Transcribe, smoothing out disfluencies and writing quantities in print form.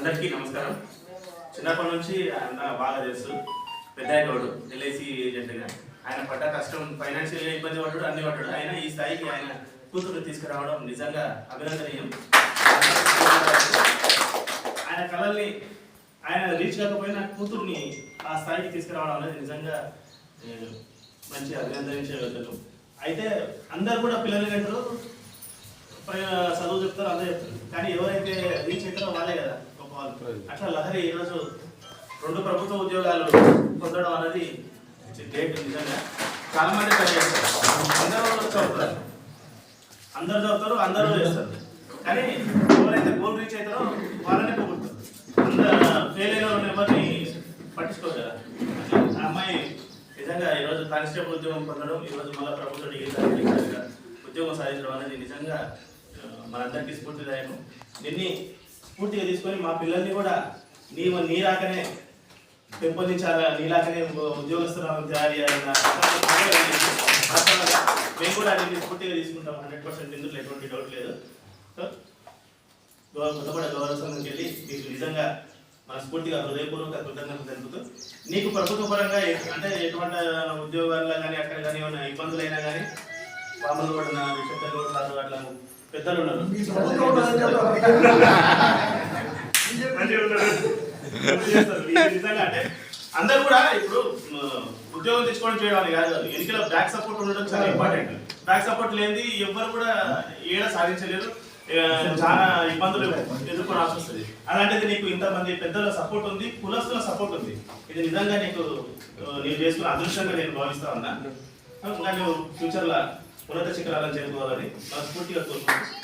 అందరికీ నమస్కారం. చిన్నప్పటి నుంచి ఆయన బాగా తెలుసు. పెద్దయ్య గౌడు ఎల్ఐసి ఏజెంట్గా ఆయన పడ్డ కష్టం, ఫైనాన్షియల్గా ఇబ్బంది పడ్డాడు, అన్ని పడ్డాడు. ఆయన ఈ స్థాయికి ఆయన కూతురు తీసుకురావడం నిజంగా అభినందనీయం. ఆయన కళల్ని ఆయన రీచ్ కాకపోయినా కూతుర్ని ఆ స్థాయికి తీసుకురావడం అనేది నిజంగా మంచి అభినందించగలుగుతారు. అయితే అందరు కూడా పిల్లలు అంటారు, చదువు చెప్తారు, అందరూ చెప్తారు, కానీ ఎవరైతే రీచ్ అవుతారో వాళ్ళే కదా గొప్ప వాళ్ళు. అట్లా లహరి ఈరోజు 2 ప్రభుత్వ ఉద్యోగాలు పొందడం అనేది గ్రేట్. నిజంగా చాలా మంది ట్రై చేస్తారు, అందరూ చదువుతారు, అందరూ చేస్తారు, కానీ ఎవరైతే గోల్ రీచ్ అవుతారో వాళ్ళనే పొగుడతారు. అందరూ ఫెయిల్ అయిన వాళ్ళు ఎవరిని పట్టించుకోరు కదా. ఆ అమ్మాయి నిజంగా ఈరోజు కానిస్టేబుల్ ఉద్యోగం పొందడం, ఈరోజు మళ్ళీ ప్రభుత్వ డిగ్రీ ఉద్యోగం సాధించడం అనేది నిజంగా మనందరికీ స్ఫూర్తిదాయకం. దీన్ని స్ఫూర్తిగా తీసుకొని మా పిల్లల్ని కూడా నీ రాకనే పెంపొందించాలా, నీలాకనే ఉద్యోగస్తులను తయారు చేయాలన్న మేము కూడా దీన్ని స్ఫూర్తిగా తీసుకుంటాం. 100% ఇందులో ఎటువంటి డౌట్ లేదు. సో కొత్తపడ గౌరవ సంఘంకి వెళ్ళి మీకు నిజంగా మనస్ఫూర్తిగా హృదయపూర్వక కృతజ్ఞతలు తెలుపుతూ, నీకు ప్రభుత్వ పరంగా అంటే ఎటువంటి ఉద్యోగాల్లో కానీ అక్కడ కానీ ఏమైనా ఇబ్బందులు అయినా కానీ పాములు పడిన విషయంలో కూడా అట్లా పెద్దలు ఉన్నారు. నిజంగా అంటే అందరు కూడా ఇప్పుడు ఉద్యోగం తెచ్చుకోవడం చేయడానికి కాదు, ఎన్నికల బ్యాక్ సపోర్ట్ ఉండడం చాలా ఇంపార్టెంట్. బ్యాక్ సపోర్ట్ లేనిది ఎవ్వరు కూడా ఏడ సాధించలేరు, చాలా ఇబ్బందులు ఎదుర్కోవాల్సి వస్తుంది. అలాంటిది నీకు ఇంతమంది పెద్దల సపోర్ట్ ఉంది, కులస్తుల సపోర్ట్ ఉంది. ఇది నిజంగా నీకు నేను చేసుకున్న అదృష్టంగా నేను భావిస్తా ఉన్నా. ఇంకా నువ్వు ఫ్యూచర్లో ఉన్నత శిఖరాలను చేరుకోవాలని మనస్ఫూర్తిగా కోరుకుంటున్నాను.